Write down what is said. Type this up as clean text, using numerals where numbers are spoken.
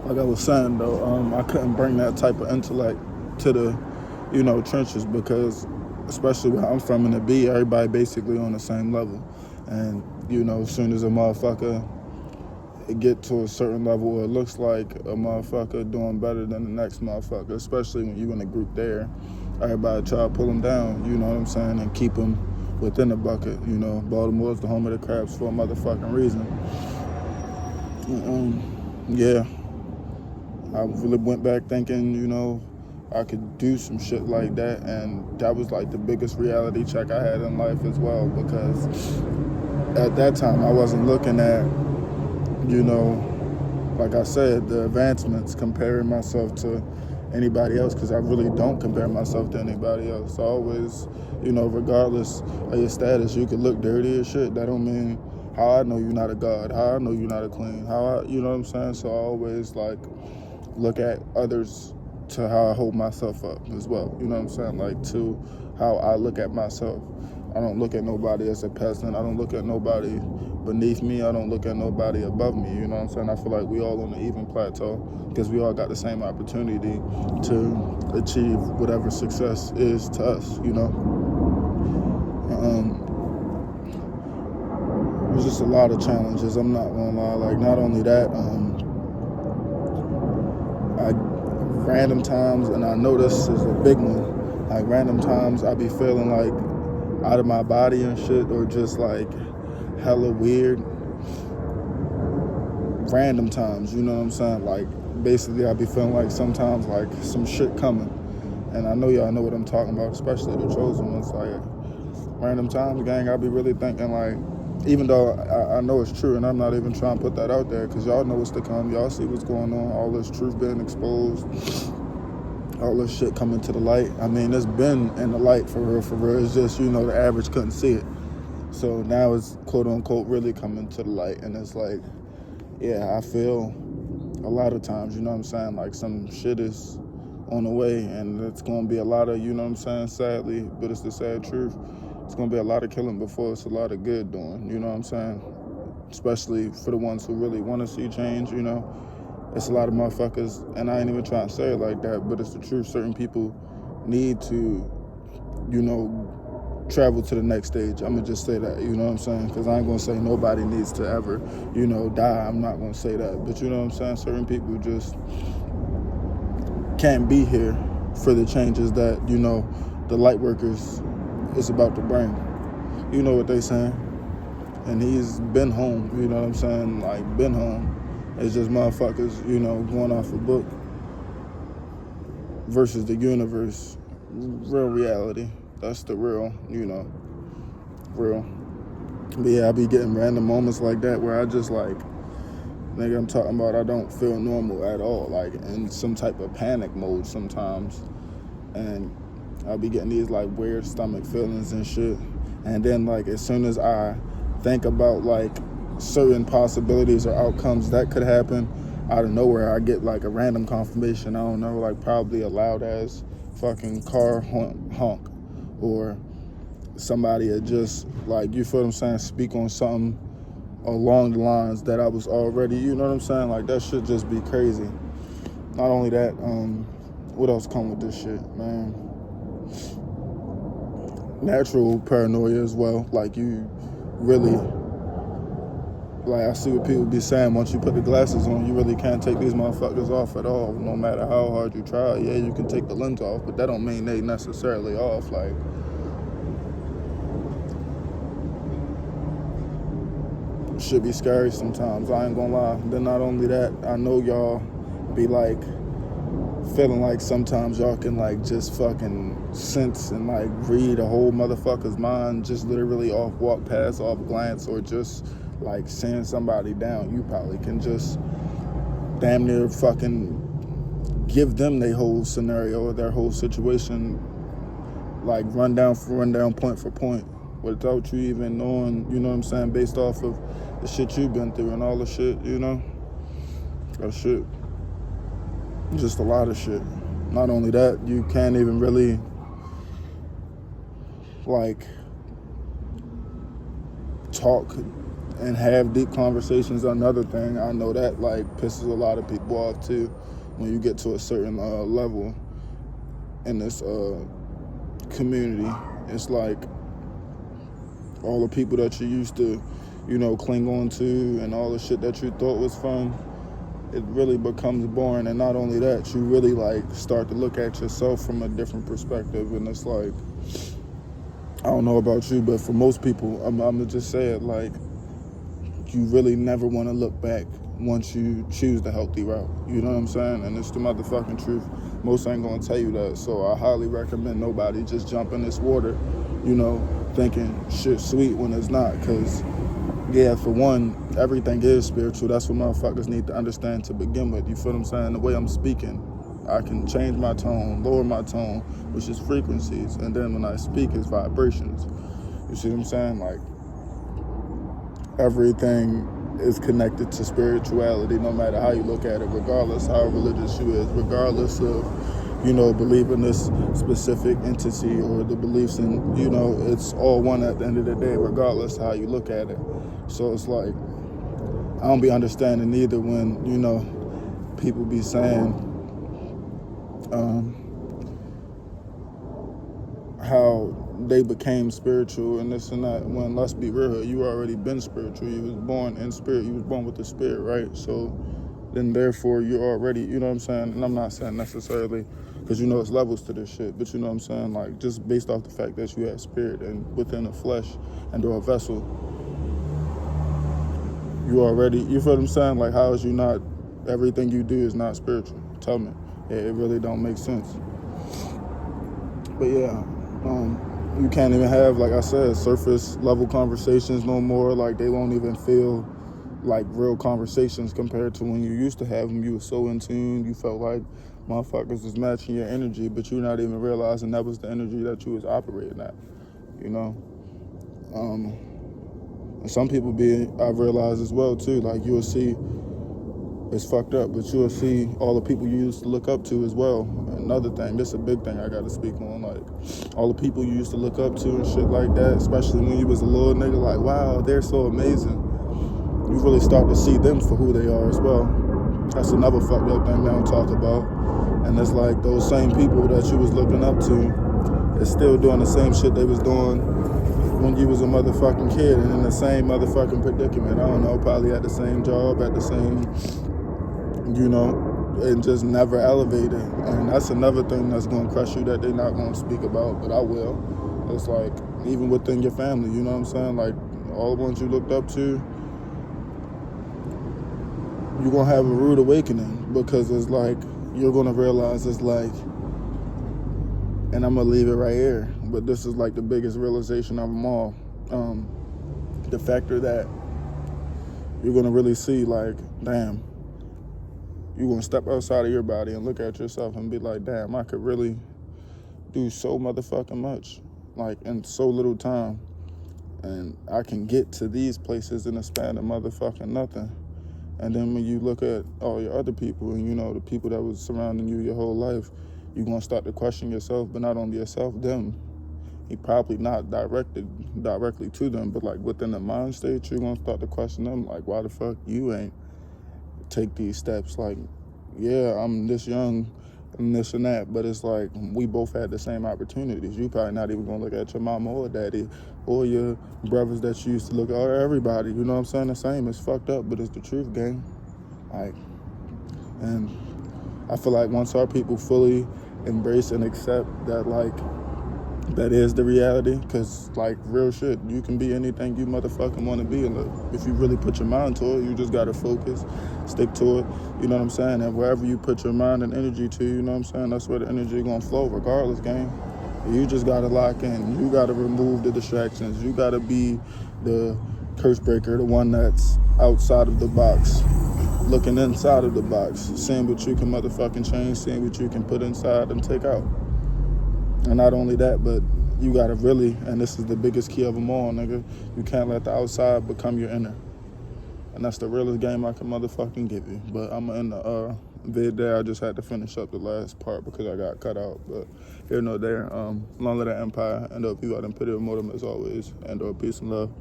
like I was saying though, I couldn't bring that type of intellect to the, trenches because, especially where I'm from in the B, everybody basically on the same level, and as soon as a motherfucker get to a certain level, it looks like a motherfucker doing better than the next motherfucker, especially when you in a group there. Everybody try to pull them down, you know what I'm saying, and keep them within the bucket. Baltimore's the home of the crabs for a motherfucking reason. Yeah, I really went back thinking, I could do some shit like that, and that was like the biggest reality check I had in life as well, because at that time I wasn't looking at, like I said, the advancements, comparing myself to anybody else, because I really don't compare myself to anybody else. I always, regardless of your status, you could look dirty as shit. That don't mean how I know you're not a god, how I know you're not a queen, you know what I'm saying? So I always look at others to how I hold myself up as well. You know what I'm saying? Like to how I look at myself. I don't look at nobody as a peasant. I don't look at nobody beneath me. I don't look at nobody above me. You know what I'm saying? I feel like we all on an even plateau because we all got the same opportunity to achieve whatever success is to us, There's just a lot of challenges, I'm not gonna lie. Like, not only that, random times, and I know this is a big one, like random times I be feeling like out of my body and shit, or just like hella weird. Random times, you know what I'm saying? Like basically I be feeling like sometimes like some shit coming. And I know y'all know what I'm talking about, especially the chosen ones. Like random times, gang, I be really thinking like, even though I know it's true, and I'm not even trying to put that out there, because y'all know what's to come. Y'all see what's going on, all this truth being exposed, all this shit coming to the light. I mean, it's been in the light for real. It's just, the average couldn't see it. So now it's quote unquote really coming to the light. And it's like, yeah, I feel a lot of times, you know what I'm saying, like some shit is on the way, and it's going to be a lot of, you know what I'm saying, sadly, but it's the sad truth. It's going to be a lot of killing before it's a lot of good doing, you know what I'm saying? Especially for the ones who really want to see change, It's a lot of motherfuckers, and I ain't even trying to say it like that, but it's the truth. Certain people need to, travel to the next stage. I'm going to just say that, you know what I'm saying? Because I ain't going to say nobody needs to ever, die. I'm not going to say that. But you know what I'm saying? Certain people just can't be here for the changes that, the light workers is about to bring. You know what they saying? And he's been home, you know what I'm saying? Like, been home. It's just motherfuckers, going off a book versus the universe. Real reality. That's the real, real. But yeah, I be getting random moments like that where I just like, nigga, I'm talking about I don't feel normal at all, like in some type of panic mode sometimes. And I'll be getting these like weird stomach feelings and shit. And then like as soon as I think about like certain possibilities or outcomes that could happen, out of nowhere I get like a random confirmation. I don't know, like probably a loud ass fucking car honk, or somebody that just like, you feel what I'm saying, speak on something along the lines that I was already, you know what I'm saying? Like that should just be crazy. Not only that, what else come with this shit, man? Natural paranoia as well. Like you really, like I see what people be saying, once you put the glasses on, you really can't take these motherfuckers off at all, no matter how hard you try. Yeah, you can take the lens off, but that don't mean they necessarily off. Like, should be scary sometimes, I ain't gonna lie. Then not only that, I know y'all be like feeling like sometimes y'all can like just fucking sense and like read a whole motherfucker's mind, just literally off walk past, off glance, or just like seeing somebody down. You probably can just damn near fucking give them their whole scenario or their whole situation, like rundown for rundown, point for point, without you even knowing, you know what I'm saying, based off of the shit you've been through and all the shit, that shit, just a lot of shit. Not only that, you can't even really like talk and have deep conversations. Another thing I know that like pisses a lot of people off too, when you get to a certain level in this community. It's like all the people that you used to, cling on to, and all the shit that you thought was fun, it really becomes boring. And not only that, you really like start to look at yourself from a different perspective. And it's like, I don't know about you, but for most people, I'm gonna just say it, like, you really never want to look back once you choose the healthy route. You know what I'm saying? And it's the motherfucking truth. Most ain't gonna tell you that. So I highly recommend nobody just jump in this water, thinking shit sweet when it's not. Because, yeah, for one, everything is spiritual. That's what motherfuckers need to understand to begin with. You feel what I'm saying? The way I'm speaking, I can change my tone, lower my tone, which is frequencies. And then when I speak, it's vibrations. You see what I'm saying? Like, everything is connected to spirituality, no matter how you look at it, regardless how religious you is, regardless of, believe in this specific entity or the beliefs in, it's all one at the end of the day, regardless how you look at it. So it's like, I don't be understanding either when, people be saying how they became spiritual and this and that, when, let's be real, you already been spiritual. You was born in spirit. You was born with the spirit, right? So then therefore you're already, you know what I'm saying? And I'm not saying necessarily, because it's levels to this shit, but you know what I'm saying? Like, just based off the fact that you have spirit and within a flesh and or a vessel, you already, you feel what I'm saying? Like, how is you not, everything you do is not spiritual? Tell me. It really don't make sense. But yeah, you can't even have, like I said, surface level conversations no more. Like, they won't even feel like real conversations compared to when you used to have them. You were so in tune. You felt like motherfuckers was matching your energy, but you're not even realizing that was the energy that you was operating at, And some people I've realized as well too, like, you'll see, it's fucked up, but you'll see all the people you used to look up to as well. Another thing, this is a big thing I got to speak on, like, all the people you used to look up to and shit like that, especially when you was a little nigga, like, wow, they're so amazing. You really start to see them for who they are as well. That's another fucked up thing they don't talk about. And it's like those same people that you was looking up to is still doing the same shit they was doing when you was a motherfucking kid and in the same motherfucking predicament. I don't know, probably at the same job, at the same, and just never elevated. And that's another thing that's going to crush you that they're not going to speak about, but I will. It's like, even within your family, you know what I'm saying? Like, all the ones you looked up to, you're going to have a rude awakening, because it's like, you're going to realize it's like, and I'm going to leave it right here, but this is like the biggest realization of them all. The factor that you're going to really see, like, damn, you're going to step outside of your body and look at yourself and be like, damn, I could really do so motherfucking much, like, in so little time. And I can get to these places in a span of motherfucking nothing. And then when you look at all your other people and, the people that was surrounding you your whole life, you're going to start to question yourself, but not only yourself, them. You probably not directly to them, but like within the mind state, you're going to start to question them, like, why the fuck you ain't take these steps? Like, yeah, I'm this young and this and that, but it's like, we both had the same opportunities. You probably not even going to look at your mama or daddy or your brothers that you used to look at, or everybody, you know what I'm saying? The same. It's fucked up, but it's the truth, gang. Like, and I feel like once our people fully embrace and accept that, like, that is the reality, because, like, real shit, you can be anything you motherfucking want to be. And if you really put your mind to it, you just got to focus, stick to it, you know what I'm saying? And wherever you put your mind and energy to, you know what I'm saying, that's where the energy going to flow regardless, gang. You just got to lock in. You got to remove the distractions. You got to be the curse breaker, the one that's outside of the box, looking inside of the box, seeing what you can motherfucking change, seeing what you can put inside and take out. And not only that, but you gotta really, and this is the biggest key of them all, nigga, you can't let the outside become your inner. And that's the realest game I can motherfucking give you. But I'm in the vid there. I just had to finish up the last part because I got cut out. But here nor there, long live the empire, and up you out and put it in mortem as always, and peace and love.